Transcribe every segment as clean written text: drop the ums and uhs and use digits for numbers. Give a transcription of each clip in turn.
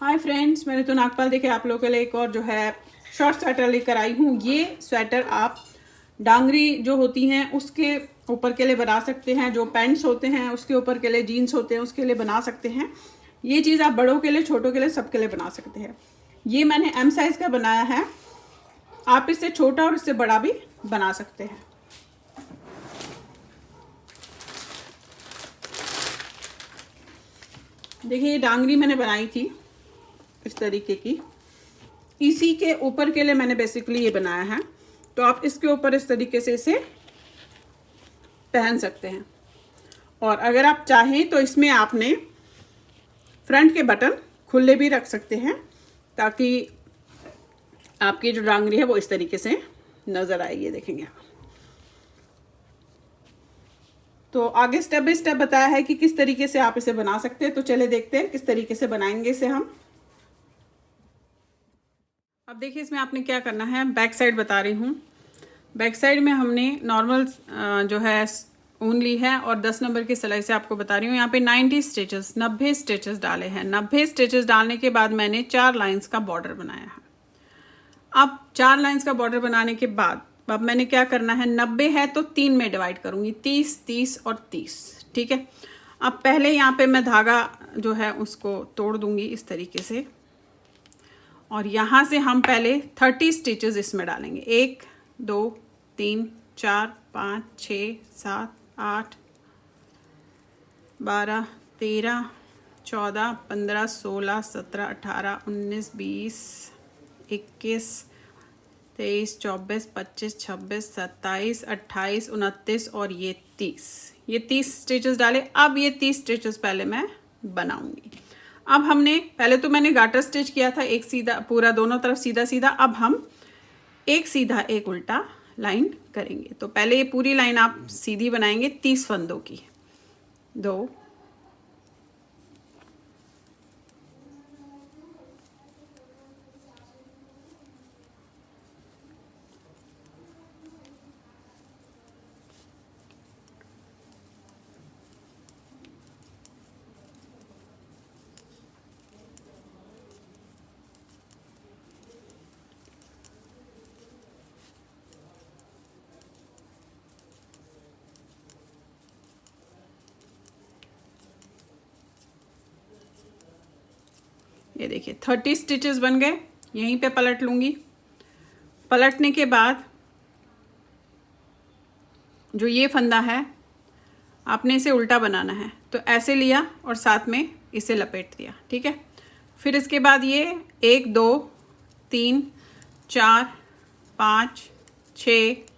Hi friends, मैंने तो नागपाल देखे आप लोगों के लिए एक और जो है शॉर्ट स्वेटर लेकर आई हूँ। ये स्वेटर आप डांगरी जो होती हैं उसके ऊपर के लिए बना सकते हैं, जो पैंट्स होते हैं उसके ऊपर के लिए, जीन्स होते हैं उसके लिए बना सकते हैं। ये चीज़ आप बड़ों के लिए, छोटों के लिए, सबके लिए बना सकते हैं। ये मैंने एम साइज़ का बनाया है, आप इससे छोटा और इससे बड़ा भी बना सकते हैं। देखिए, ये डांगरी मैंने बनाई थी इस तरीके की, इसी के ऊपर के लिए मैंने बेसिकली ये बनाया है। तो आप इसके ऊपर इस तरीके से इसे पहन सकते हैं। और अगर आप चाहें तो इसमें आपने फ्रंट के बटन खुले भी रख सकते हैं, ताकि आपकी जो डांगरी है वो इस तरीके से नज़र आएगी। देखेंगे आप। तो आगे स्टेप बाय स्टेप बताया है कि किस तरीके से आप इसे बना सकते हैं। तो चले देखते हैं किस तरीके से बनाएंगे इसे हम। अब देखिए, इसमें आपने क्या करना है। बैक साइड बता रही हूँ। बैक साइड में हमने नॉर्मल जो है ऊन ली है और 10 नंबर की सिलाई से आपको बता रही हूँ। यहाँ पे 90 स्टिचेस, 90 स्टिचेस डाले हैं। 90 स्टिचेस डालने के बाद मैंने 4 लाइंस का बॉर्डर बनाया है। अब 4 लाइंस का बॉर्डर बनाने के बाद अब मैंने क्या करना है, 90 है तो 3 में डिवाइड करूँगी, 30, 30 और 30। ठीक है। अब पहले यहाँ पे मैं धागा जो है उसको तोड़ दूँगी इस तरीके से, और यहाँ से हम पहले 30 स्टिचेस इसमें डालेंगे। 1 2 3 4 5 6 7 8 12 13 14 15 16 17 18 19 20 21 23 24 25 26 27 28 29 और ये 30। ये 30 स्टिचेस डाले। अब ये 30 स्टिचेस पहले मैं बनाऊंगी। अब हमने पहले तो मैंने गाटर स्टिच किया था, एक सीधा पूरा, दोनों तरफ सीधा सीधा। अब हम एक सीधा एक उल्टा लाइन करेंगे। तो पहले ये पूरी लाइन आप सीधी बनाएंगे 30 फंदों की। 2 ये देखिए 30 स्टिचेस बन गए। यहीं पे पलट लूँगी। पलटने के बाद जो ये फंदा है आपने इसे उल्टा बनाना है। तो ऐसे लिया और साथ में इसे लपेट दिया। ठीक है। फिर इसके बाद ये 1 2 3 4 5 6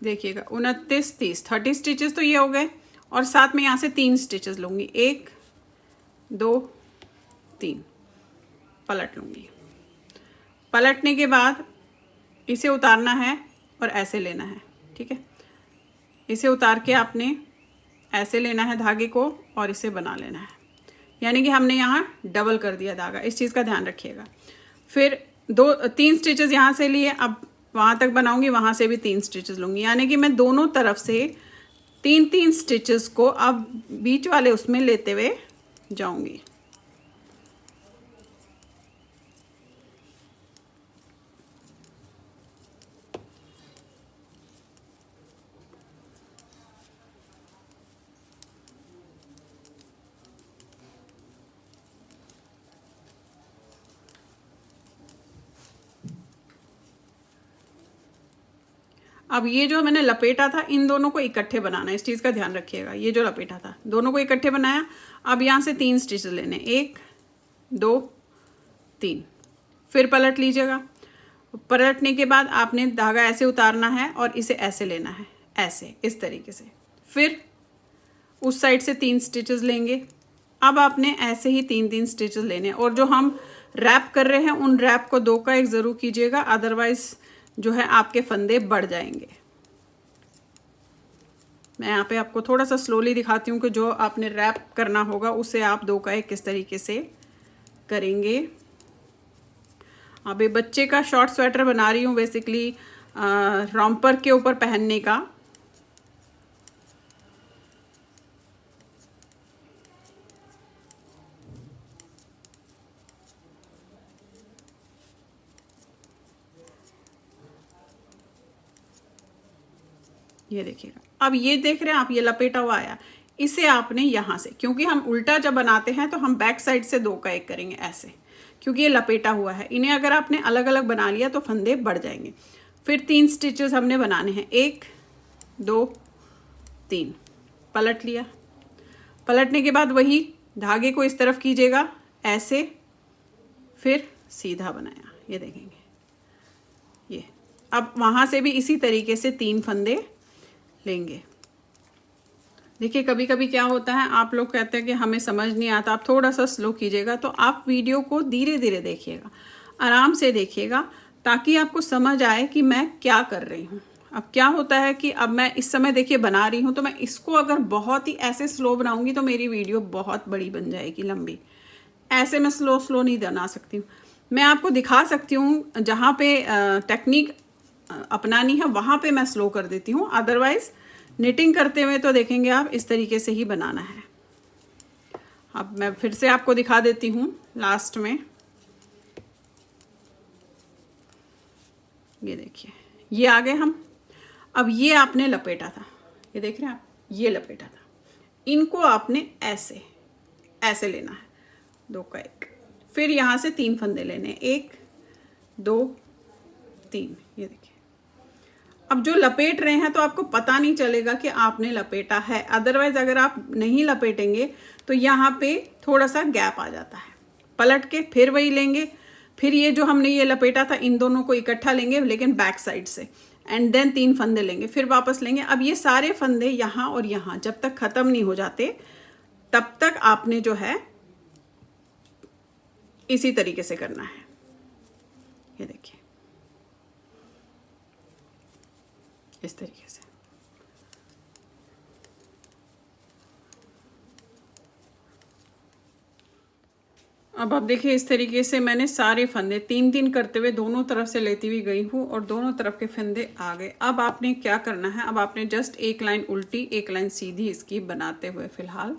देखिएगा 29 30 30 स्टिचेस तो ये हो गए। और साथ में यहाँ से 3 स्टिचेस लूँगी। 1 2 3 पलट लूँगी। पलटने के बाद इसे उतारना है और ऐसे लेना है। ठीक है। इसे उतार के आपने ऐसे लेना है धागे को और इसे बना लेना है। यानी कि हमने यहाँ डबल कर दिया धागा, इस चीज़ का ध्यान रखिएगा। फिर 3 स्टिचेस यहाँ से लिए, अब वहाँ तक बनाऊंगी, वहाँ से भी 3 स्टिचेस लूँगी। यानी कि मैं दोनों तरफ से 3 स्टिचेस को अब बीच वाले उसमें लेते हुए जाऊंगी। अब ये जो मैंने लपेटा था, इन दोनों को इकट्ठे बनाना है, इस चीज़ का ध्यान रखिएगा। ये जो लपेटा था दोनों को इकट्ठे बनाया। अब यहाँ से 3 स्टिचेस लेने, 1 2 3। फिर पलट लीजिएगा। पलटने के बाद आपने धागा ऐसे उतारना है और इसे ऐसे लेना है, ऐसे इस तरीके से। फिर उस साइड से 3 स्टिचेस लेंगे। अब आपने ऐसे ही 3 स्टिचेस लेने। और जो हम रैप कर रहे हैं उन रैप को 2 का 1 ज़रूर कीजिएगा, अदरवाइज जो है आपके फंदे बढ़ जाएंगे। मैं यहाँ पे आपको थोड़ा सा स्लोली दिखाती हूँ कि जो आपने रैप करना होगा उसे आप 2 का 1 किस तरीके से करेंगे। अब ये बच्चे का शॉर्ट स्वेटर बना रही हूँ बेसिकली रॉम्पर के ऊपर पहनने का। ये देखिएगा, अब ये देख रहे हैं आप, ये लपेटा हुआ आया, इसे आपने यहाँ से, क्योंकि हम उल्टा जब बनाते हैं तो हम बैक साइड से 2 का 1 करेंगे ऐसे, क्योंकि ये लपेटा हुआ है। इन्हें अगर आपने अलग अलग बना लिया तो फंदे बढ़ जाएंगे। फिर 3 स्टिचेस हमने बनाने हैं, 1 2 3। पलट लिया, पलटने के बाद वही धागे को इस तरफ कीजिएगा ऐसे, फिर सीधा बनाया, ये देखेंगे। ये अब वहाँ से भी इसी तरीके से 3 फंदे लेंगे। देखिए कभी कभी क्या होता है, आप लोग कहते हैं कि हमें समझ नहीं आता, आप थोड़ा सा स्लो कीजिएगा, तो आप वीडियो को धीरे धीरे देखिएगा, आराम से देखिएगा, ताकि आपको समझ आए कि मैं क्या कर रही हूँ। अब क्या होता है कि अब मैं इस समय देखिए बना रही हूँ, तो मैं इसको अगर बहुत ही ऐसे स्लो बनाऊंगी तो मेरी वीडियो बहुत बड़ी बन जाएगी, लंबी। ऐसे मैं स्लो स्लो नहीं बना सकती हूँ। मैं आपको दिखा सकती हूँ, जहाँ पे टेक्निक अपनानी है वहाँ पे मैं स्लो कर देती हूँ, अदरवाइज निटिंग करते हुए तो देखेंगे आप इस तरीके से ही बनाना है। अब मैं फिर से आपको दिखा देती हूँ लास्ट में। ये देखिए, ये आगे हम, अब ये आपने लपेटा था, ये देख रहे हैं आप, ये लपेटा था, इनको आपने ऐसे ऐसे लेना है, 2 का 1। फिर यहाँ से 3 फंदे लेने, 1 2 3। ये देखिए, अब जो लपेट रहे हैं तो आपको पता नहीं चलेगा कि आपने लपेटा है, अदरवाइज अगर आप नहीं लपेटेंगे तो यहाँ पे थोड़ा सा गैप आ जाता है। पलट के फिर वही लेंगे, फिर ये जो हमने ये लपेटा था इन दोनों को इकट्ठा लेंगे लेकिन बैक साइड से, एंड देन 3 फंदे लेंगे, फिर वापस लेंगे। अब ये सारे फंदे यहाँ और यहाँ जब तक ख़त्म नहीं हो जाते तब तक आपने जो है इसी तरीके से करना है। ये देखिए इस तरीके से। अब आप देखिए इस तरीके से मैंने सारे फंदे 3-3 करते हुए दोनों तरफ से लेती हुई गई हूँ और दोनों तरफ के फंदे आ गए। अब आपने क्या करना है, अब आपने जस्ट 1 लाइन उल्टी 1 लाइन सीधी इसकी बनाते हुए फिलहाल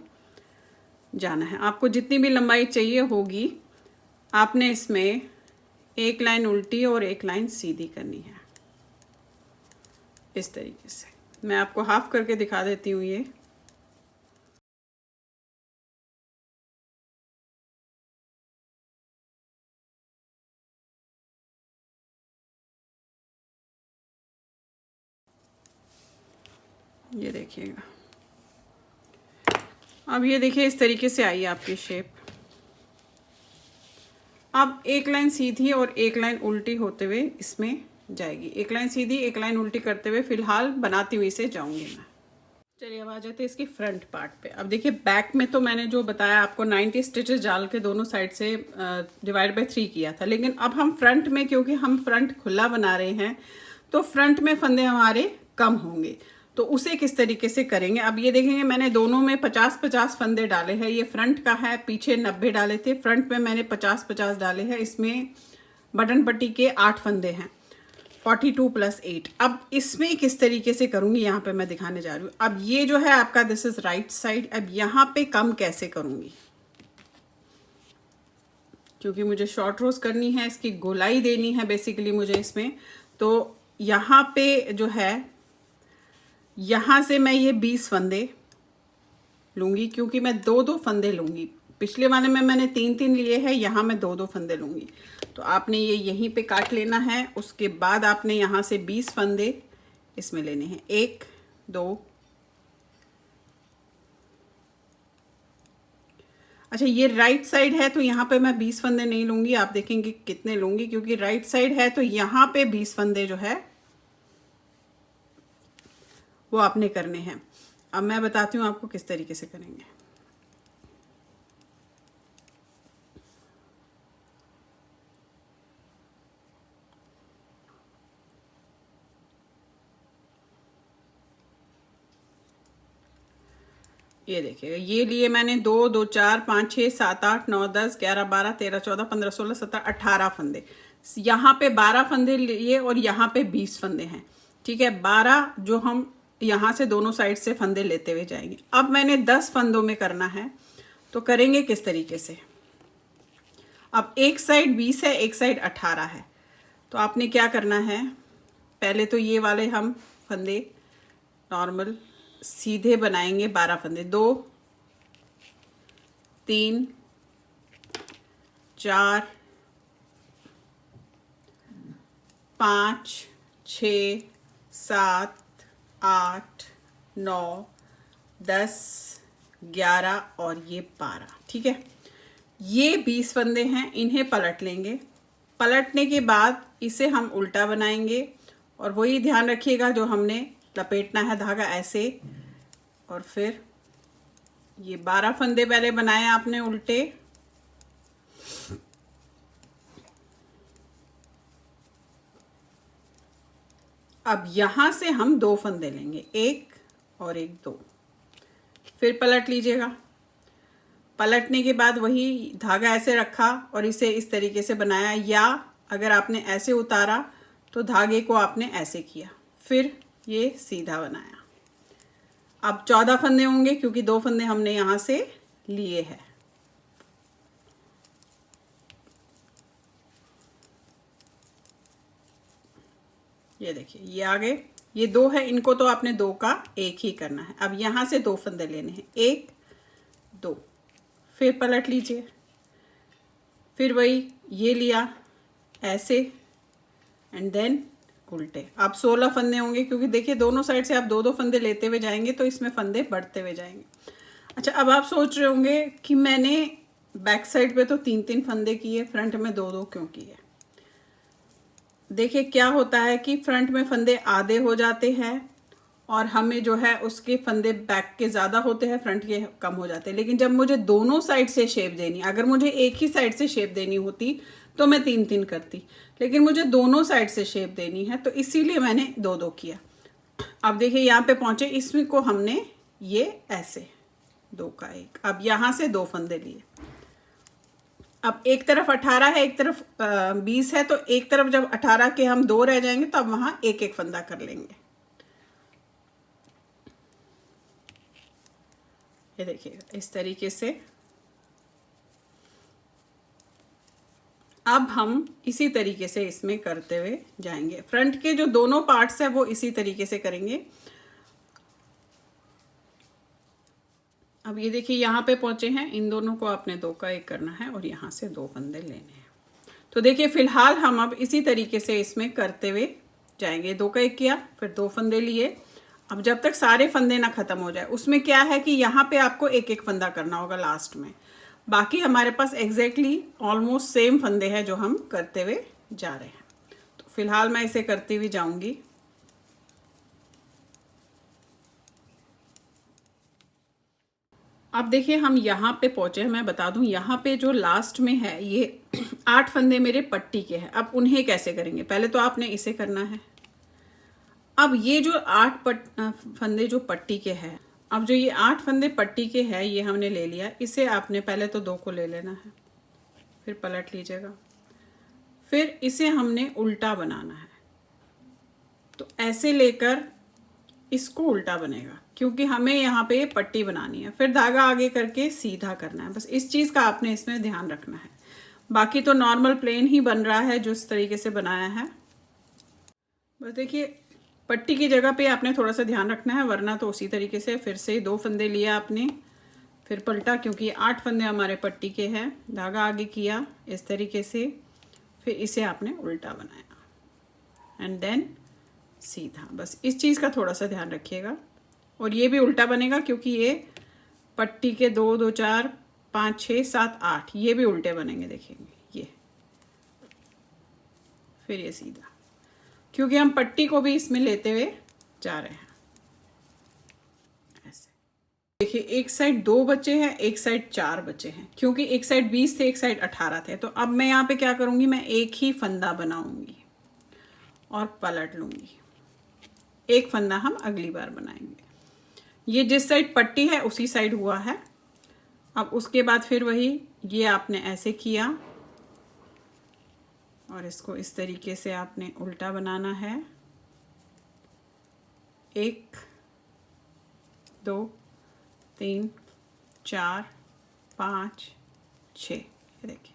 जाना है। आपको जितनी भी लंबाई चाहिए होगी आपने इसमें 1 लाइन उल्टी और 1 लाइन सीधी करनी है इस तरीके से। मैं आपको हाफ करके दिखा देती हूँ। ये देखिएगा, अब ये देखिए इस तरीके से आई आपकी शेप। अब 1 लाइन सीधी और 1 लाइन उल्टी होते हुए इसमें जाएगी, 1 लाइन सीधी 1 लाइन उल्टी करते हुए फिलहाल बनाती हुई से जाऊंगी मैं। चलिए अब आ जाते हैं इसकी फ्रंट पार्ट पे। अब देखिए बैक में तो मैंने जो बताया आपको 90 स्टिचेस डाल के दोनों साइड से डिवाइड बाय 3 किया था, लेकिन अब हम फ्रंट में, क्योंकि हम फ्रंट खुला बना रहे हैं तो फ्रंट में फंदे हमारे कम होंगे, तो उसे किस तरीके से करेंगे। अब ये देखेंगे मैंने दोनों में 50-50 फंदे डाले हैं। ये फ्रंट का है, पीछे 90 डाले थे, फ्रंट में मैंने 50-50 डाले हैं। इसमें बटन पट्टी के 8 फंदे हैं, 42 + 8। अब इसमें किस तरीके से करूंगी यहाँ पे मैं दिखाने जा रही हूँ। अब ये जो है आपका दिस इज राइट साइड, अब यहाँ पे कम कैसे करूंगी, क्योंकि मुझे शॉर्ट रोज करनी है, इसकी गोलाई देनी है बेसिकली मुझे इसमें। तो यहाँ पे जो है, यहाँ से मैं ये 20 फंदे लूँगी, क्योंकि मैं 2-2 फंदे लूँगी। पिछले वाले में मैंने 3-3 लिए हैं, यहाँ मैं 2-2 फंदे लूँगी। तो आपने ये यहीं पे काट लेना है। उसके बाद आपने यहाँ से 20 फंदे इसमें लेने हैं, 1 2। अच्छा ये राइट साइड है तो यहाँ पे मैं 20 फंदे नहीं लूँगी, आप देखेंगे कितने लूँगी, क्योंकि राइट साइड है तो यहाँ पे 20 फंदे जो है वो आपने करने हैं। अब मैं बताती हूँ आपको किस तरीके से करेंगे। ये देखिएगा, ये लिए मैंने 2 2 4 5 6 7 8 9 10 11 12 13 14 15 16 17 18 फंदे। यहाँ पे 12 फंदे लिए और यहाँ पे 20 फंदे हैं, ठीक है। 12 जो हम यहाँ से दोनों साइड से फंदे लेते हुए जाएंगे। अब मैंने 10 फंदों में करना है, तो करेंगे किस तरीके से। अब एक साइड 20 है, एक साइड 18 है, तो आपने क्या करना है, पहले तो ये वाले हम फंदे नॉर्मल सीधे बनाएंगे। 12 फंदे, 2 3 4 5 6 7 8 9 10 11 और ये 12, ठीक है। ये 20 फंदे हैं, इन्हें पलट लेंगे। पलटने के बाद इसे हम उल्टा बनाएंगे और वही ध्यान रखिएगा, जो हमने लपेटना है धागा ऐसे, और फिर ये 12 फंदे पहले बनाए आपने उल्टे, अब यहां से हम 2 फंदे लेंगे, 1 और 1 2, फिर पलट लीजिएगा। पलटने के बाद वही धागा ऐसे रखा और इसे इस तरीके से बनाया, या अगर आपने ऐसे उतारा तो धागे को आपने ऐसे किया, फिर ये सीधा बनाया। अब 14 फंदे होंगे क्योंकि 2 फंदे हमने यहाँ से लिए हैं। ये देखिए, ये आगे ये 2 है, इनको तो आपने 2 का 1 ही करना है। अब यहाँ से 2 फंदे लेने हैं, 1 2, फिर पलट लीजिए, फिर वही ये लिया ऐसे एंड देन उल्टे। अब 16 फंदे होंगे क्योंकि देखिए दोनों साइड से आप 2 2 फंदे लेते हुए जाएंगे तो इसमें फंदे बढ़ते हुए जाएंगे। अच्छा, अब आप सोच रहे होंगे कि मैंने बैक साइड पे तो 3 3 फंदे किए, फ्रंट में 2 2 क्यों किए। देखिए क्या होता है कि फ्रंट में फंदे आधे हो जाते हैं और हमें जो है उसके फंदे बैक के ज़्यादा होते हैं, फ्रंट के कम हो जाते हैं। लेकिन जब मुझे दोनों साइड से शेप देनी, अगर मुझे एक ही साइड से शेप देनी होती तो मैं 3 3 करती, लेकिन मुझे दोनों साइड से शेप देनी है तो इसीलिए मैंने 2 2 किया। अब देखिए यहाँ पे पहुंचे, इसमें को हमने ये ऐसे 2 का 1, अब यहाँ से 2 फंदे लिए। अब एक तरफ 18 है, एक तरफ 20 है, तो एक तरफ जब 18 के हम 2 रह जाएंगे तब वहां एक एक फंदा कर लेंगे। ये देखिएगा इस तरीके से। अब हम इसी तरीके से इसमें करते हुए जाएंगे। फ्रंट के जो दोनों पार्ट्स हैं वो इसी तरीके से करेंगे। अब ये देखिए यहाँ पे पहुंचे हैं, इन दोनों को आपने 2 का 1 करना है और यहाँ से 2 फंदे लेने हैं। तो देखिए फिलहाल हम अब इसी तरीके से इसमें करते हुए जाएंगे। 2 का 1 किया, फिर 2 फंदे लिए। अब जब तक सारे फंदे ना खत्म हो जाए, उसमें क्या है कि यहाँ पे आपको एक एक फंदा करना होगा लास्ट में। बाकी हमारे पास एग्जैक्टली ऑलमोस्ट सेम फंदे हैं जो हम करते हुए जा रहे हैं। तो फिलहाल मैं इसे करती हुई जाऊंगी। अब देखिए हम यहाँ पे पहुंचे हैं। मैं बता दूं यहाँ पे जो लास्ट में है ये 8 फंदे मेरे पट्टी के हैं। अब उन्हें कैसे करेंगे, पहले तो आपने इसे करना है। अब ये जो 8 फंदे जो पट्टी के हैं, अब जो ये 8 फंदे पट्टी के हैं ये हमने ले लिया। इसे आपने पहले तो 2 को ले लेना है, फिर पलट लीजिएगा, फिर इसे हमने उल्टा बनाना है। तो ऐसे लेकर इसको उल्टा बनेगा क्योंकि हमें यहाँ पे पट्टी बनानी है। फिर धागा आगे करके सीधा करना है। बस इस चीज़ का आपने इसमें ध्यान रखना है। बाकी तो नॉर्मल प्लेन ही बन रहा है जो इस तरीके से बनाया है। बस देखिए पट्टी की जगह पे आपने थोड़ा सा ध्यान रखना है, वरना तो उसी तरीके से फिर से 2 फंदे लिया आपने, फिर पलटा क्योंकि 8 फंदे हमारे पट्टी के हैं। धागा आगे किया इस तरीके से, फिर इसे आपने उल्टा बनाया एंड देन सीधा। बस इस चीज़ का थोड़ा सा ध्यान रखिएगा। और ये भी उल्टा बनेगा क्योंकि ये पट्टी के 2 2 4 5 6 7 8 ये भी उल्टे बनेंगे, देखेंगे ये, फिर ये सीधा, क्योंकि हम पट्टी को भी इसमें लेते हुए जा रहे हैं। ऐसे देखिए एक साइड 2 बचे हैं, एक साइड 4 बचे हैं, क्योंकि एक साइड 20 थे, एक साइड 18 थे। तो अब मैं यहाँ पे क्या करूँगी, मैं एक ही फंदा बनाऊंगी और पलट लूँगी। एक फंदा हम अगली बार बनाएंगे। ये जिस साइड पट्टी है उसी साइड हुआ है। अब उसके बाद फिर वही ये आपने ऐसे किया और इसको इस तरीके से आपने उल्टा बनाना है। 1 2 3 4 5 6, ये देखिए।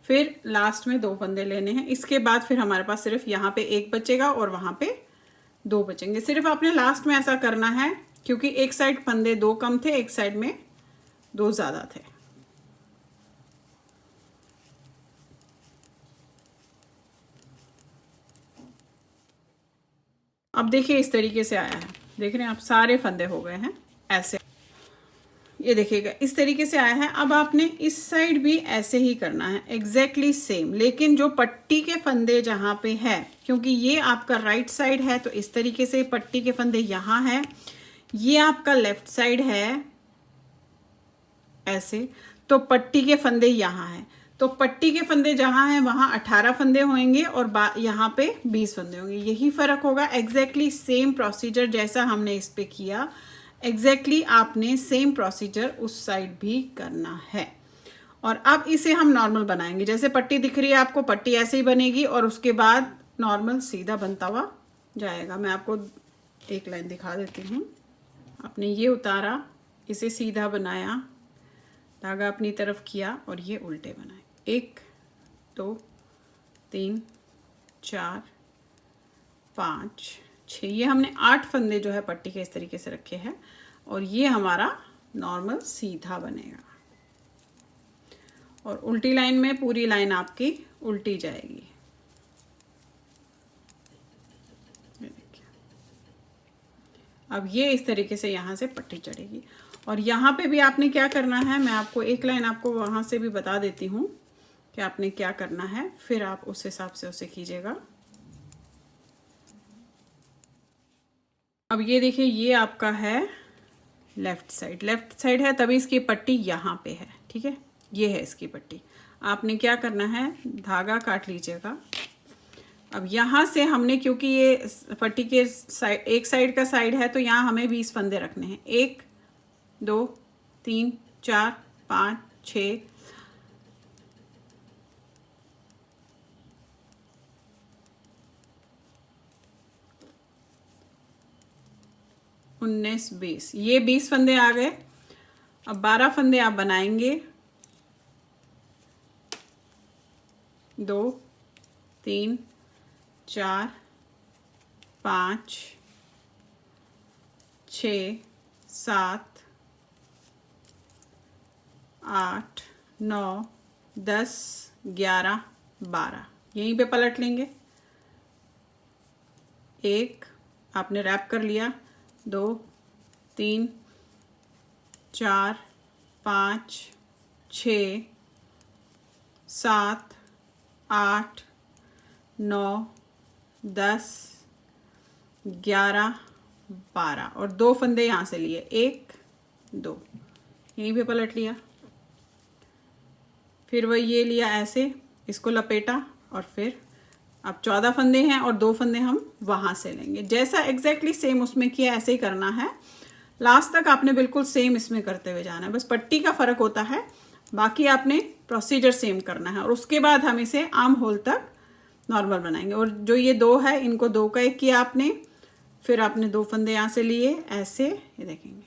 फिर लास्ट में 2 फंदे लेने हैं। इसके बाद फिर हमारे पास सिर्फ यहाँ पे 1 बचेगा और वहाँ पे 2 बचेंगे। सिर्फ आपने लास्ट में ऐसा करना है क्योंकि एक साइड फंदे 2 कम थे, एक साइड में 2 ज़्यादा थे। अब देखिए इस तरीके से आया है, देख रहे हैं आप, सारे फंदे हो गए हैं ऐसे। ये देखिएगा इस तरीके से आया है। अब आपने इस साइड भी ऐसे ही करना है, एग्जैक्टली सेम, लेकिन जो पट्टी के फंदे जहाँ पे है, क्योंकि ये आपका राइट साइड है तो इस तरीके से पट्टी के फंदे यहाँ है, ये आपका लेफ्ट साइड है ऐसे, तो पट्टी के फंदे यहाँ है। तो पट्टी के फंदे जहाँ हैं वहाँ 18 फंदे होंगे और यहाँ पे 20 फंदे होंगे। यही फ़र्क होगा। एग्जैक्टली सेम प्रोसीजर जैसा हमने इस पे किया, एग्जैक्टली आपने सेम प्रोसीजर उस साइड भी करना है। और अब इसे हम नॉर्मल बनाएंगे। जैसे पट्टी दिख रही है आपको, पट्टी ऐसे ही बनेगी और उसके बाद नॉर्मल सीधा बनता हुआ जाएगा। मैं आपको एक लाइन दिखा देती हूँ। आपने ये उतारा, इसे सीधा बनाया, धागा अपनी तरफ किया और ये उल्टे बनाए। 1 2 3 4 5 6, ये हमने 8 फंदे जो है पट्टी के इस तरीके से रखे हैं और ये हमारा नॉर्मल सीधा बनेगा। और उल्टी लाइन में पूरी लाइन आपकी उल्टी जाएगी। अब ये इस तरीके से यहाँ से पट्टी चढ़ेगी। और यहाँ पे भी आपने क्या करना है, मैं आपको एक लाइन आपको वहाँ से भी बता देती हूँ कि आपने क्या करना है, फिर आप उस हिसाब से उसे कीजिएगा। अब ये देखिए ये आपका है लेफ्ट साइड है, तभी इसकी पट्टी यहाँ पे है, ठीक है, ये है इसकी पट्टी। आपने क्या करना है, धागा काट लीजिएगा। अब यहाँ से हमने, क्योंकि ये पट्टी के साइड, एक साइड का साइड है, तो यहाँ हमें 20 फंदे रखने हैं। 1 2 3 4 5 6 19 20, ये 20 फंदे आ गए। अब 12 फंदे आप बनाएंगे। 2 3 4 5 6 7 8 9 10 11 12, यहीं पे पलट लेंगे। 1 आपने रैप कर लिया, 2 3 4 5 6 7 8 9 10 11 12 और 2 फंदे यहाँ से लिए, 1 2, यहीं पे पलट लिया। फिर वही ये लिया ऐसे, इसको लपेटा और फिर अब 14 फंदे हैं और 2 फंदे हम वहाँ से लेंगे। जैसा एग्जैक्टली सेम उसमें किया ऐसे ही करना है। लास्ट तक आपने बिल्कुल सेम इसमें करते हुए जाना है, बस पट्टी का फ़र्क होता है, बाकी आपने प्रोसीजर सेम करना है। और उसके बाद हम इसे आर्म होल तक नॉर्मल बनाएंगे। और जो ये 2 है, इनको 2 का 1 किया आपने, फिर आपने 2 फंदे यहाँ से लिए ऐसे, ये देखेंगे,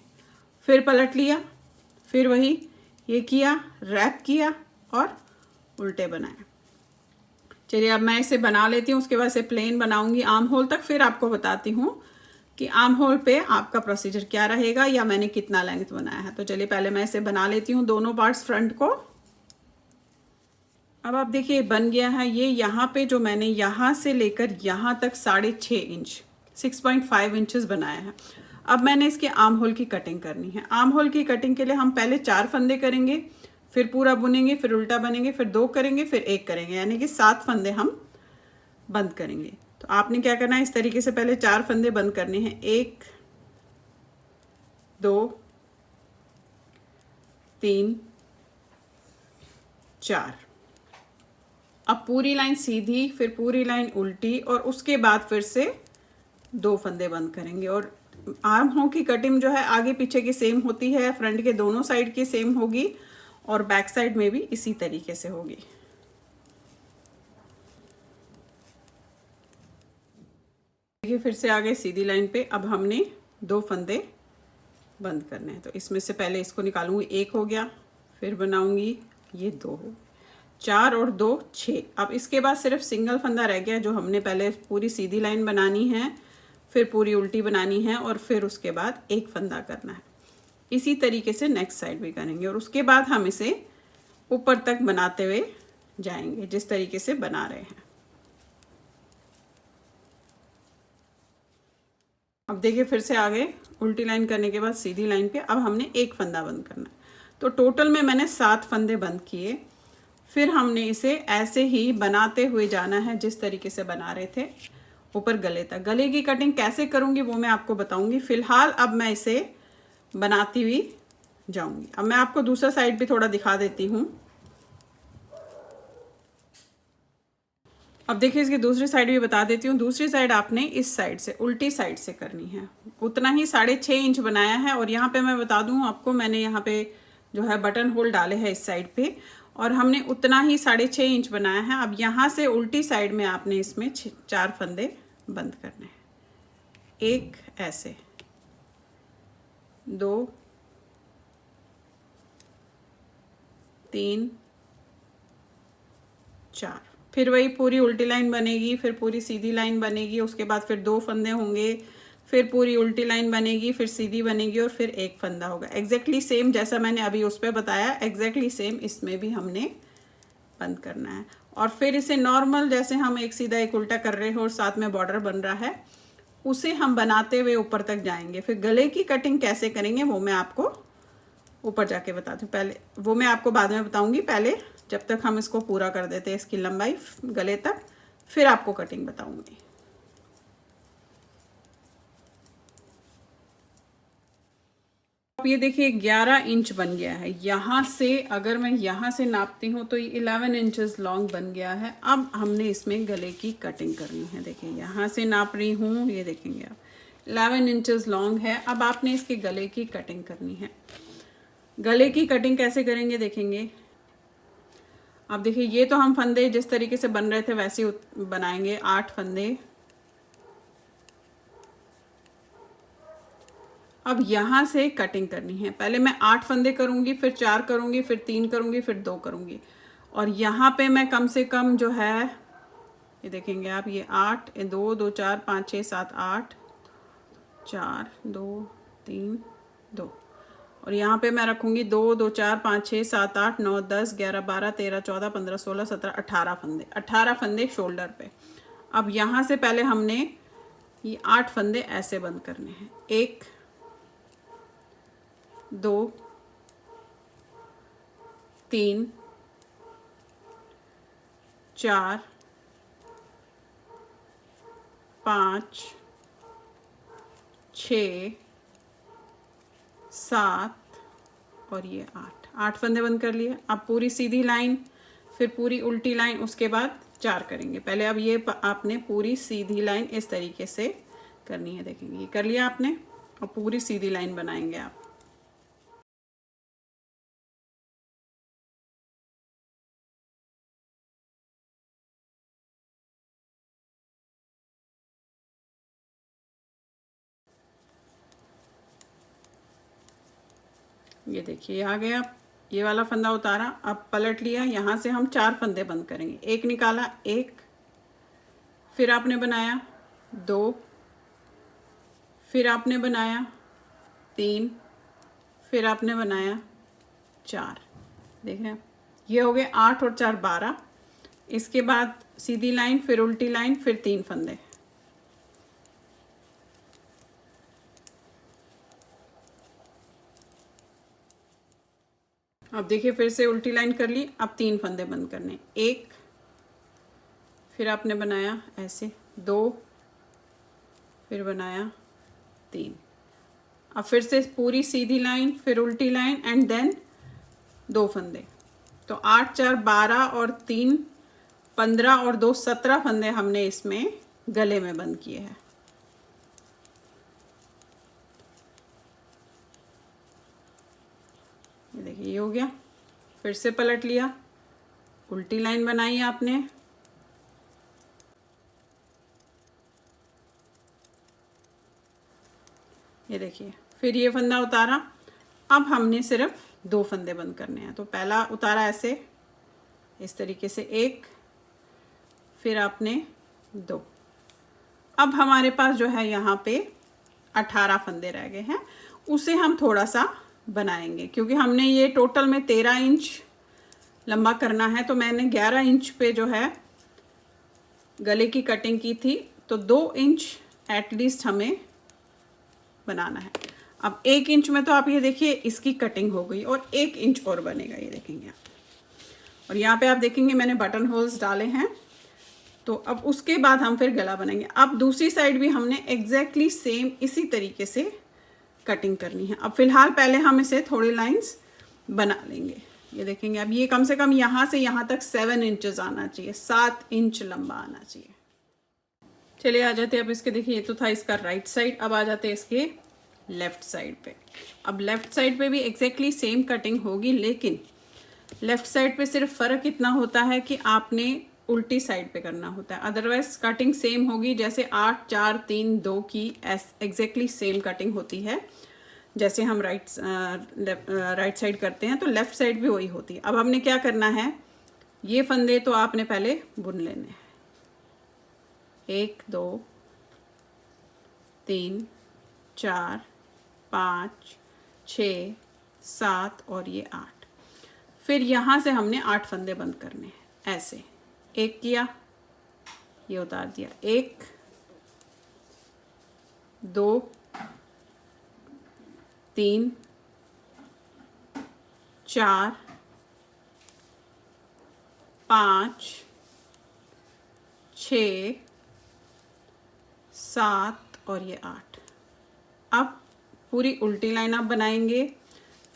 फिर पलट लिया, फिर वही ये किया, रैप किया और उल्टे बनाए। चलिए अब मैं इसे बना लेती हूँ, उसके बाद इसे प्लेन बनाऊंगी आर्म होल तक, फिर आपको बताती हूँ कि आर्म होल पे आपका प्रोसीजर क्या रहेगा या मैंने कितना लेंथ बनाया है। तो चलिए पहले मैं इसे बना लेती हूँ, दोनों पार्ट्स फ्रंट को। अब आप देखिए बन गया है ये। यहाँ पे जो मैंने यहाँ से लेकर यहाँ तक 6.5 इंच 6.5 इंचेस बनाया है। अब मैंने इसके आर्म होल की कटिंग करनी है। आर्म होल की कटिंग के लिए हम पहले 4 फंदे करेंगे, फिर पूरा बुनेंगे, फिर उल्टा बनेंगे, फिर 2 करेंगे, फिर 1 करेंगे, यानी कि 7 फंदे हम बंद करेंगे। तो आपने क्या करना है, इस तरीके से पहले 4 फंदे बंद करने हैं। 1 2 3 4। अब पूरी लाइन सीधी, फिर पूरी लाइन उल्टी और उसके बाद फिर से 2 फंदे बंद करेंगे। और आर्म होल की कटिंग जो है आगे पीछे की सेम होती है, फ्रंट के दोनों साइड की सेम होगी और बैक साइड में भी इसी तरीके से होगी। देखिए फिर से आ गए सीधी लाइन पे। अब हमने 2 फंदे बंद करने हैं, तो इसमें से पहले इसको निकालूंगी, 1 हो गया, फिर बनाऊंगी ये 2 हो, 4 और 2 6। अब इसके बाद सिर्फ सिंगल फंदा रह गया, जो हमने पहले पूरी सीधी लाइन बनानी है, फिर पूरी उल्टी बनानी है और फिर उसके बाद एक फंदा करना है। इसी तरीके से नेक्स्ट साइड भी करेंगे और उसके बाद हम इसे ऊपर तक बनाते हुए जाएंगे जिस तरीके से बना रहे हैं। अब देखिए फिर से आ गए, उल्टी लाइन करने के बाद सीधी लाइन पे। अब हमने एक फंदा बंद करना है, तो टोटल में मैंने 7 फंदे बंद किए। फिर हमने इसे ऐसे ही बनाते हुए जाना है जिस तरीके से बना रहे थे ऊपर गले तक। गले की कटिंग कैसे करूंगी वो मैं आपको बताऊंगी। फिलहाल अब मैं इसे बनाती हुई जाऊंगी। अब मैं आपको दूसरा साइड भी थोड़ा दिखा देती हूँ। अब देखिए इसकी दूसरी साइड भी बता देती हूँ। दूसरी साइड आपने इस साइड से, उल्टी साइड से करनी है। उतना ही 6.5 इंच बनाया है और यहाँ पे मैं बता दूँ आपको, मैंने यहाँ पे जो है बटन होल डाले हैं इस साइड पे और हमने उतना ही 6.5 इंच बनाया है। अब यहाँ से उल्टी साइड में आपने इसमें 4 फंदे बंद करने हैं। 1 ऐसे, 2 3 4, फिर वही पूरी उल्टी लाइन बनेगी, फिर पूरी सीधी लाइन बनेगी, उसके बाद फिर 2 फंदे होंगे, फिर पूरी उल्टी लाइन बनेगी, फिर सीधी बनेगी और फिर एक फंदा होगा। एग्जैक्टली सेम जैसा मैंने अभी उस पर बताया, एग्जैक्टली सेम इसमें भी हमने बंद करना है। और फिर इसे नॉर्मल जैसे हम एक सीधा एक उल्टा कर रहे हो और साथ में बॉर्डर बन रहा है, उसे हम बनाते हुए ऊपर तक जाएंगे। फिर गले की कटिंग कैसे करेंगे वो मैं आपको ऊपर जाके बताती हूँ, पहले वो मैं आपको बाद में बताऊंगी। पहले जब तक हम इसको पूरा कर देते हैं, इसकी लंबाई गले तक, फिर आपको कटिंग बताऊंगी। अब ये देखिए 11 इंच बन गया है। यहाँ से अगर मैं यहाँ से नापती हूँ तो ये 11 इंचेस लॉन्ग बन गया है। अब हमने इसमें गले की कटिंग करनी है। देखिए यहाँ से नाप रही हूँ, ये देखेंगे आप 11 इंचेस लॉन्ग है। अब आपने इसके गले की कटिंग करनी है। गले की कटिंग कैसे करेंगे देखेंगे। अब देखिए ये तो हम फंदे जिस तरीके से बन रहे थे वैसे ही बनाएंगे। 8 फंदे। अब यहाँ से कटिंग करनी है। पहले मैं 8 फंदे करूँगी, फिर 4 करूँगी, फिर 3 करूँगी, फिर 2 करूँगी। और यहाँ पे मैं कम से कम जो है, ये देखेंगे आप, ये 8, 2 2 4 5 6 7 8, 4 2 3 2, और यहाँ पे मैं रखूँगी 2 2 4 5 6 7 8 9 10 11 12 13 14 15 16 17 18 फंदे। 18 फंदे शोल्डर पे। अब यहाँ से पहले हमने ये 8 फंदे ऐसे बंद करने हैं। 1 2 3 4 5 6 7 और ये 8 फंदे बंद कर लिए। अब पूरी सीधी लाइन, फिर पूरी उल्टी लाइन, उसके बाद 4 करेंगे। पहले अब ये आपने पूरी सीधी लाइन इस तरीके से करनी है। देखेंगे ये कर लिया आपने, और पूरी सीधी लाइन बनाएंगे आप। ये देखिए आ गया, ये वाला फंदा उतारा, अब पलट लिया। यहाँ से हम 4 फंदे बंद करेंगे। 1 निकाला, 1, फिर आपने बनाया 2, फिर आपने बनाया 3, फिर आपने बनाया 4। देख रहे हैं, ये हो गए 8 और 4 12। इसके बाद सीधी लाइन, फिर उल्टी लाइन, फिर 3 फंदे। अब देखिए फिर से उल्टी लाइन कर ली। अब 3 फंदे बंद करने। 1, फिर आपने बनाया ऐसे 2, फिर बनाया 3। अब फिर से पूरी सीधी लाइन, फिर उल्टी लाइन एंड देन 2 फंदे। तो 8 4 12 और 3 15 और 2 17 फंदे हमने इसमें गले में बंद किए हैं। देखिए ये हो गया। फिर से पलट लिया, उल्टी लाइन बनाई आपने, ये देखिए। फिर ये फंदा उतारा। अब हमने सिर्फ 2 फंदे बंद करने हैं। तो पहला उतारा ऐसे, इस तरीके से एक, फिर आपने 2। अब हमारे पास जो है यहाँ पे 18 फंदे रह गए हैं। उसे हम थोड़ा सा बनाएंगे, क्योंकि हमने ये टोटल में 13 इंच लंबा करना है, तो मैंने 11 इंच पे जो है गले की कटिंग की थी, तो 2 इंच एटलीस्ट हमें बनाना है। अब 1 इंच में तो आप ये देखिए इसकी कटिंग हो गई, और 1 इंच और बनेगा, ये देखेंगे आप। और यहाँ पे आप देखेंगे मैंने बटन होल्स डाले हैं। तो अब उसके बाद हम फिर गला बनाएंगे। अब दूसरी साइड भी हमने एग्जैक्टली सेम इसी तरीके से कटिंग करनी है। अब फिलहाल पहले हम इसे थोड़ी लाइंस बना लेंगे, ये देखेंगे। अब ये कम से कम यहाँ से यहाँ तक 7 इंचेस आना चाहिए, 7 इंच लंबा आना चाहिए। चलिए आ जाते हैं अब इसके, देखिए ये तो था इसका राइट साइड। अब आ जाते हैं इसके लेफ्ट साइड पे। अब लेफ्ट साइड पे भी एग्जैक्टली सेम कटिंग होगी, लेकिन लेफ्ट साइड पे सिर्फ फ़र्क इतना होता है कि आपने उल्टी साइड पे करना होता है, अदरवाइज कटिंग सेम होगी। जैसे 8 4 3 2 की एग्जैक्टली सेम कटिंग होती है, जैसे हम राइट साइड करते हैं, तो लेफ्ट साइड भी वही होती है। अब हमने क्या करना है, ये फंदे तो आपने पहले बुन लेने हैं। 1 2 3 4 5 6 7 और ये 8। फिर यहाँ से हमने 8 फंदे बंद करने हैं, ऐसे। एक किया, ये उतार दिया, 1 2 3 4 5 6 7 और ये 8। अब पूरी उल्टी लाइन आप बनाएंगे,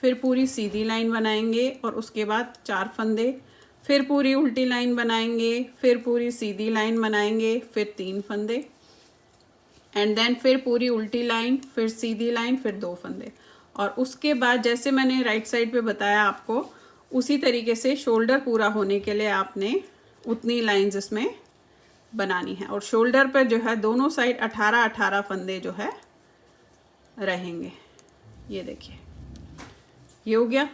फिर पूरी सीधी लाइन बनाएंगे, और उसके बाद 4 फंदे, फिर पूरी उल्टी लाइन बनाएंगे, फिर पूरी सीधी लाइन बनाएंगे, फिर 3 फंदे, एंड देन फिर पूरी उल्टी लाइन, फिर सीधी लाइन, फिर 2 फंदे। और उसके बाद जैसे मैंने राइट साइड पे बताया आपको, उसी तरीके से शोल्डर पूरा होने के लिए आपने उतनी लाइंस इसमें बनानी है। और शोल्डर पर जो है दोनों साइड 18-18 फंदे जो है रहेंगे, ये देखिए ये हो गया।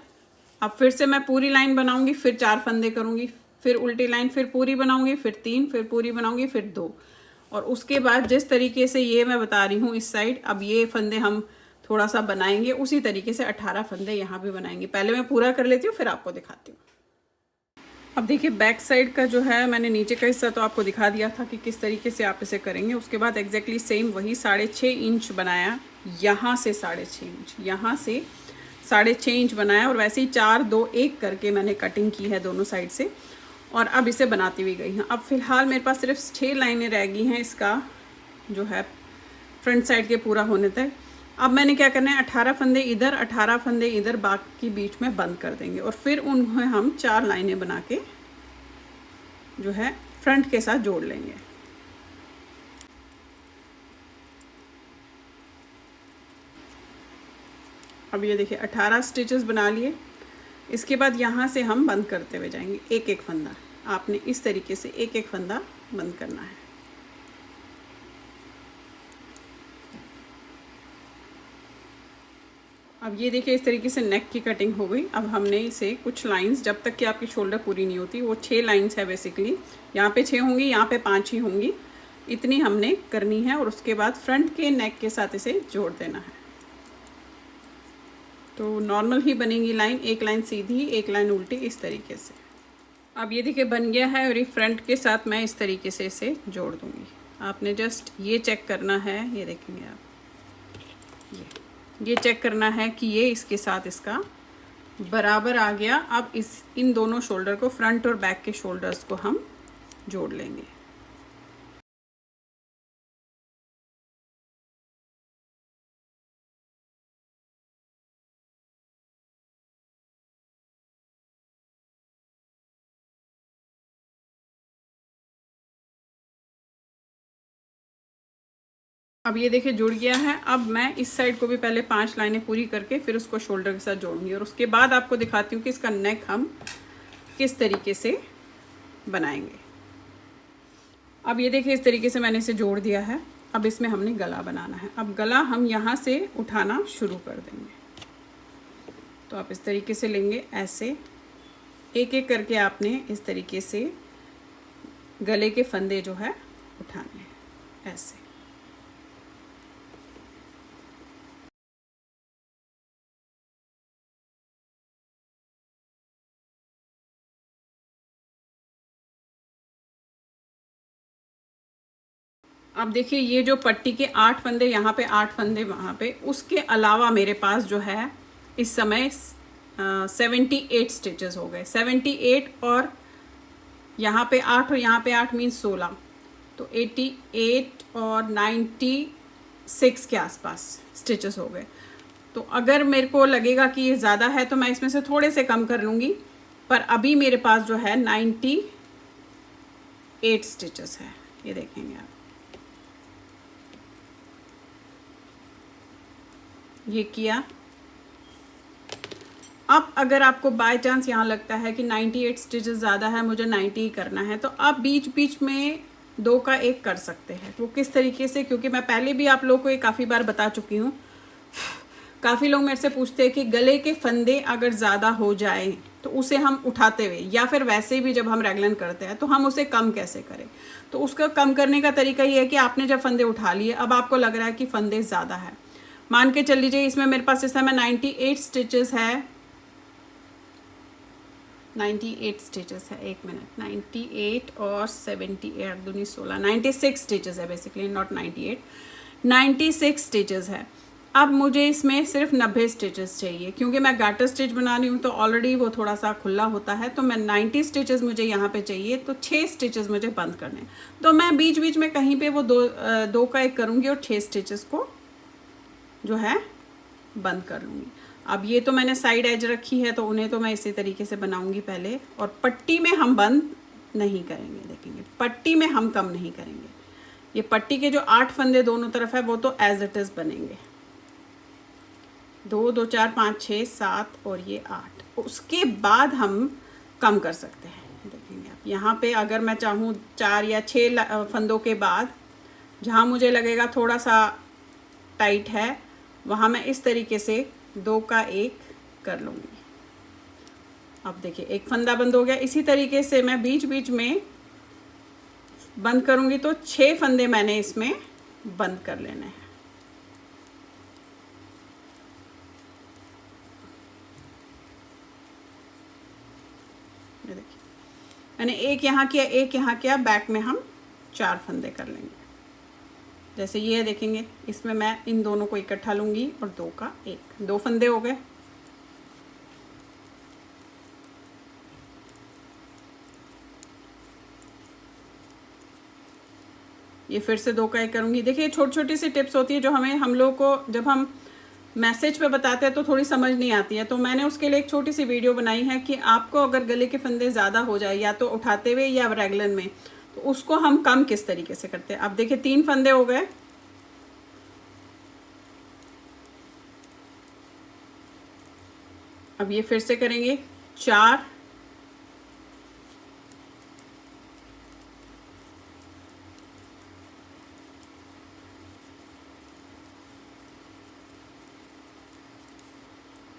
अब फिर से मैं पूरी लाइन बनाऊंगी, फिर 4 फंदे करूंगी, फिर उल्टी लाइन, फिर पूरी बनाऊंगी, फिर 3, फिर पूरी बनाऊंगी, फिर 2। और उसके बाद जिस तरीके से ये मैं बता रही हूँ इस साइड, अब ये फंदे हम थोड़ा सा बनाएंगे, उसी तरीके से 18 फंदे यहाँ भी बनाएंगे। पहले मैं पूरा कर लेती हूँ, फिर आपको दिखाती हूँ। अब देखिए बैक साइड का जो है, मैंने नीचे का हिस्सा तो आपको दिखा दिया था कि किस तरीके से आप इसे करेंगे। उसके बाद एग्जैक्टली सेम वही 6.5 इंच बनाया, यहाँ से 6.5 इंच, यहाँ से 6.5 इंच बनाया, और वैसे ही 4 2 1 करके मैंने कटिंग की है दोनों साइड से, और अब इसे बनाती हुई गई हूँ। अब फिलहाल मेरे पास सिर्फ 6 लाइनें रह गई हैं इसका जो है फ्रंट साइड के पूरा होने तक। अब मैंने क्या करना है, 18 फंदे इधर, 18 फंदे इधर, बाकी बीच में बंद कर देंगे, और फिर उन्हें हम 4 लाइनें बना के जो है फ्रंट के साथ जोड़ लेंगे। अब ये देखिए 18 स्टिचेस बना लिए। इसके बाद यहाँ से हम बंद करते हुए जाएंगे, एक एक फंदा आपने इस तरीके से एक एक फंदा बंद करना है। अब ये देखिए इस तरीके से नेक की कटिंग हो गई। अब हमने इसे कुछ लाइंस, जब तक कि आपकी शोल्डर पूरी नहीं होती, वो 6 लाइंस है बेसिकली, यहाँ पे 6 होंगी, यहाँ पे 5 ही होंगी, इतनी हमने करनी है। और उसके बाद फ्रंट के नेक के साथ इसे जोड़ देना है। तो नॉर्मल ही बनेगी लाइन, एक लाइन सीधी, एक लाइन उल्टी, इस तरीके से। अब ये देखिए बन गया है, और ये फ्रंट के साथ मैं इस तरीके से इसे जोड़ दूँगी। आपने जस्ट ये चेक करना है, ये देखेंगे आप, ये चेक करना है कि ये इसके साथ इसका बराबर आ गया। अब इन दोनों शोल्डर को, फ्रंट और बैक के शोल्डर्स को हम जोड़ लेंगे। अब ये देखिए जुड़ गया है। अब मैं इस साइड को भी पहले 5 लाइनें पूरी करके फिर उसको शोल्डर के साथ जोड़ूंगी और उसके बाद आपको दिखाती हूँ कि इसका नेक हम किस तरीके से बनाएंगे। अब ये देखिए इस तरीके से मैंने इसे जोड़ दिया है। अब इसमें हमने गला बनाना है। अब गला हम यहाँ से उठाना शुरू कर देंगे। तो आप इस तरीके से लेंगे, ऐसे एक एक करके आपने इस तरीके से गले के फंदे जो है उठाने हैं, ऐसे। अब देखिए ये जो पट्टी के 8 फंदे यहाँ पे, 8 फंदे वहाँ पे, उसके अलावा मेरे पास जो है इस समय 78 स्टिचेस हो गए। 78 और यहाँ पे 8 और यहाँ पे 8 मीन्स 16, तो 88 और 96 के आसपास स्टिचेस हो गए। तो अगर मेरे को लगेगा कि ये ज़्यादा है तो मैं इसमें से थोड़े से कम कर लूँगी, पर अभी मेरे पास जो है 98 स्टिचेस है। ये देखेंगे आप, ये किया। अब अगर आपको बाय चांस यहाँ लगता है कि 98 स्टिचेस ज़्यादा है, मुझे 90 ही करना है, तो आप बीच बीच में 2 का 1 कर सकते हैं। वो किस तरीके से, क्योंकि मैं पहले भी आप लोगों को ये काफ़ी बार बता चुकी हूँ। काफ़ी लोग मेरे से पूछते हैं कि गले के फंदे अगर ज़्यादा हो जाए तो उसे हम उठाते हुए या फिर वैसे भी जब हम रेगलन करते हैं तो हम उसे कम कैसे करें। तो उसका कम करने का तरीका ये है कि आपने जब फंदे उठा लिए, अब आपको लग रहा है कि फंदे ज़्यादा है, मान के चल लीजिए इसमें मेरे पास इस समय 98 स्टिचेस है। 98 स्टिचेस है, 1 मिनट, 98 और 78 दूनी 16, 96 स्टिचेस है बेसिकली, नॉट 98, 96 स्टिचेस है। अब मुझे इसमें सिर्फ 90 स्टिचेस चाहिए, क्योंकि मैं गाटर स्टिच बना रही हूँ तो ऑलरेडी वो थोड़ा सा खुला होता है। तो मैं 90 स्टिचेस मुझे यहाँ पे चाहिए, तो 6 स्टिचेस मुझे बंद करने। तो मैं बीच बीच में कहीं पे वो दो का 1 करूँगी और 6 स्टिचेस को जो है बंद कर लूँगी। अब ये तो मैंने साइड एज रखी है तो उन्हें तो मैं इसी तरीके से बनाऊँगी पहले, और पट्टी में हम बंद नहीं करेंगे। देखेंगे पट्टी में हम कम नहीं करेंगे। ये पट्टी के जो 8 फंदे दोनों तरफ है वो तो एज इट इज़ बनेंगे, 2 2 4 5 6 7 और ये 8। उसके बाद हम कम कर सकते हैं। देखेंगे आप यहाँ पे, अगर मैं चाहूँ 4 या 6 फंदों के बाद जहाँ मुझे लगेगा थोड़ा सा टाइट है, वहाँ मैं इस तरीके से 2 का 1 कर लूँगी। अब देखिए एक फंदा बंद हो गया। इसी तरीके से मैं बीच बीच में बंद करूँगी तो 6 फंदे मैंने इसमें बंद कर लेने हैं। ये देखिए मैंने एक यहाँ किया, एक यहाँ किया, बैक में हम 4 फंदे कर लेंगे। जैसे ये देखेंगे, इसमें मैं इन दोनों को इकट्ठा लूँगी और 2 का 1, 2 फंदे हो गए। ये फिर से 2 का 1 करूँगी। देखिए छोटी छोटी सी टिप्स होती है जो हम लोगों को जब हम मैसेज पे बताते हैं तो थोड़ी समझ नहीं आती है। तो मैंने उसके लिए एक छोटी सी वीडियो बनाई है कि आपको अगर गले के फंदे ज़्यादा हो जाए, या तो उठाते हुए या रेगलन में, तो उसको हम कम किस तरीके से करते हैं। अब देखिए 3 फंदे हो गए। अब ये फिर से करेंगे 4,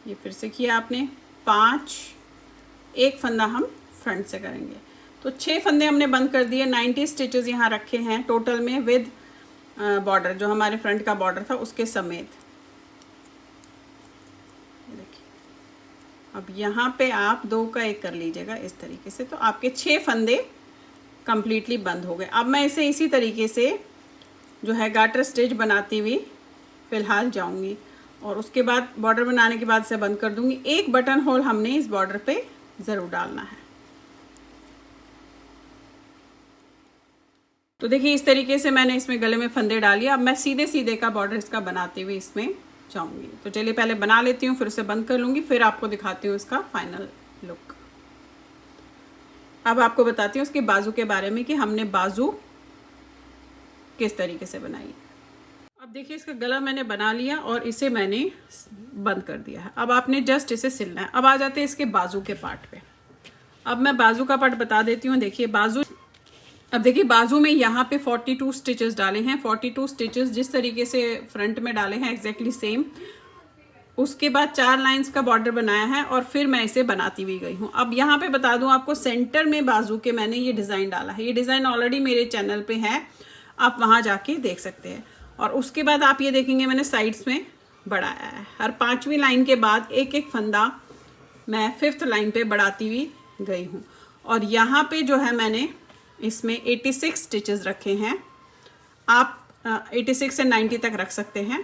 ये फिर से किया आपने 5, एक फंदा हम फ्रंट से करेंगे। तो 6 फंदे हमने बंद कर दिए। 90 स्टिचेस यहाँ रखे हैं टोटल में, विद बॉर्डर जो हमारे फ्रंट का बॉर्डर था उसके समेत। देखिए अब यहाँ पे आप 2 का 1 कर लीजिएगा इस तरीके से, तो आपके 6 फंदे कंप्लीटली बंद हो गए। अब मैं इसे इसी तरीके से जो है गाटर स्टिच बनाती हुई फिलहाल जाऊंगी, और उसके बाद बॉर्डर बनाने के बाद से बंद कर दूंगी। एक बटन होल हमने इस बॉर्डर पे ज़रूर डालना है। तो देखिए इस तरीके से मैंने इसमें गले में फंदे डालिए। अब मैं सीधे सीधे का बॉर्डर इसका बनाते हुए इसमें जाऊंगी। तो चलिए पहले बना लेती हूँ, फिर उसे बंद कर लूँगी, फिर आपको दिखाती हूँ इसका फाइनल लुक। अब आपको बताती हूँ उसके बाजू के बारे में कि हमने बाजू किस तरीके से बनाई। अब देखिए इसका गला मैंने बना लिया और इसे मैंने बंद कर दिया है। अब आपने जस्ट इसे सिलना है। अब आ जाते हैं इसके बाजू के पार्ट पे। अब मैं बाजू का पार्ट बता देती हूँ। देखिए बाजू, अब देखिए बाजू में यहाँ पे 42 स्टिचेस डाले हैं। 42 स्टिचेस जिस तरीके से फ्रंट में डाले हैं एग्जैक्टली सेम। उसके बाद 4 लाइंस का बॉर्डर बनाया है और फिर मैं इसे बनाती हुई गई हूँ। अब यहाँ पे बता दूँ आपको, सेंटर में बाजू के मैंने ये डिज़ाइन डाला है। ये डिज़ाइन ऑलरेडी मेरे चैनल पे है, आप वहाँ जाके देख सकते हैं। और उसके बाद आप ये देखेंगे मैंने साइड्स में बढ़ाया है। हर 5वीं लाइन के बाद एक एक फंदा मैं 5th लाइन पे बढ़ाती हुई गई हूँ। और यहाँ पे जो है मैंने इसमें 86 स्टिचेस रखे हैं। आप 86 से 90 तक रख सकते हैं।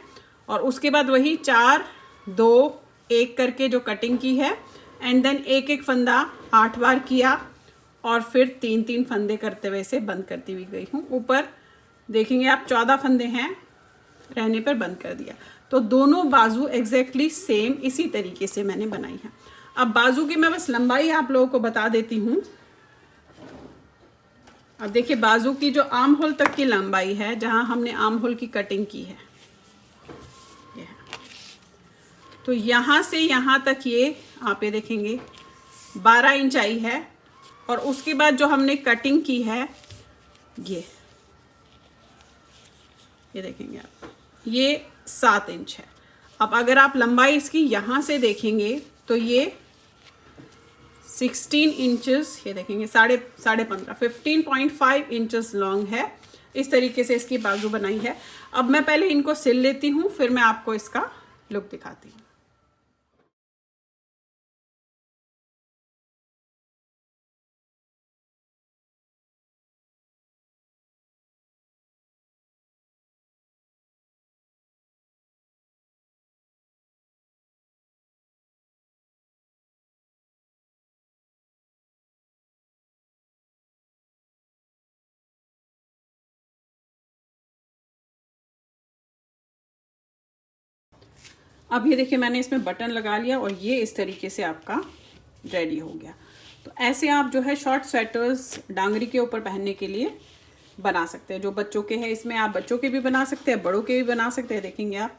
और उसके बाद वही 4 2 1 करके जो कटिंग की है, एंड देन एक एक फंदा 8 बार किया और फिर 3-3 फंदे करते हुए इसे बंद करती हुई गई हूँ। ऊपर देखेंगे आप 14 फंदे हैं, रहने पर बंद कर दिया। तो दोनों बाजू एग्जैक्टली सेम इसी तरीके से मैंने बनाई है। अब बाजू की मैं बस लंबाई आप लोगों को बता देती हूँ। अब देखिए बाजू की जो आर्म होल तक की लंबाई है, जहां हमने आर्म होल की कटिंग की है, तो यहां से यहां तक ये आप ये देखेंगे 12 इंच आई है। और उसके बाद जो हमने कटिंग की है ये देखेंगे आप, ये 7 इंच है। अब अगर आप लंबाई इसकी यहां से देखेंगे तो ये 16 इंचेस, ये देखेंगे 15.5 15.5 इंचेस लॉन्ग है। इस तरीके से इसकी बाजू बनाई है। अब मैं पहले इनको सिल लेती हूँ, फिर मैं आपको इसका लुक दिखाती हूँ। अब ये देखिए मैंने इसमें बटन लगा लिया और ये इस तरीके से आपका रेडी हो गया। तो ऐसे आप जो है शॉर्ट स्वेटर्स डांगरी के ऊपर पहनने के लिए बना सकते हैं। जो बच्चों के हैं, इसमें आप बच्चों के भी बना सकते हैं, बड़ों के भी बना सकते हैं। देखेंगे आप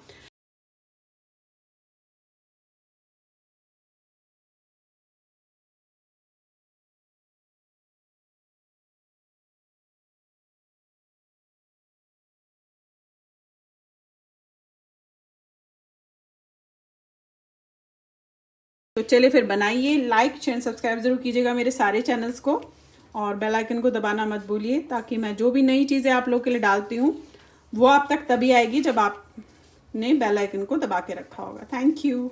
तो चलिए फिर बनाइए। लाइक शेयर सब्सक्राइब ज़रूर कीजिएगा मेरे सारे चैनल्स को, और बेल आइकन को दबाना मत भूलिए, ताकि मैं जो भी नई चीज़ें आप लोगों के लिए डालती हूँ वो आप तक तभी आएगी जब आपने बेल आइकन को दबा के रखा होगा। Thank you.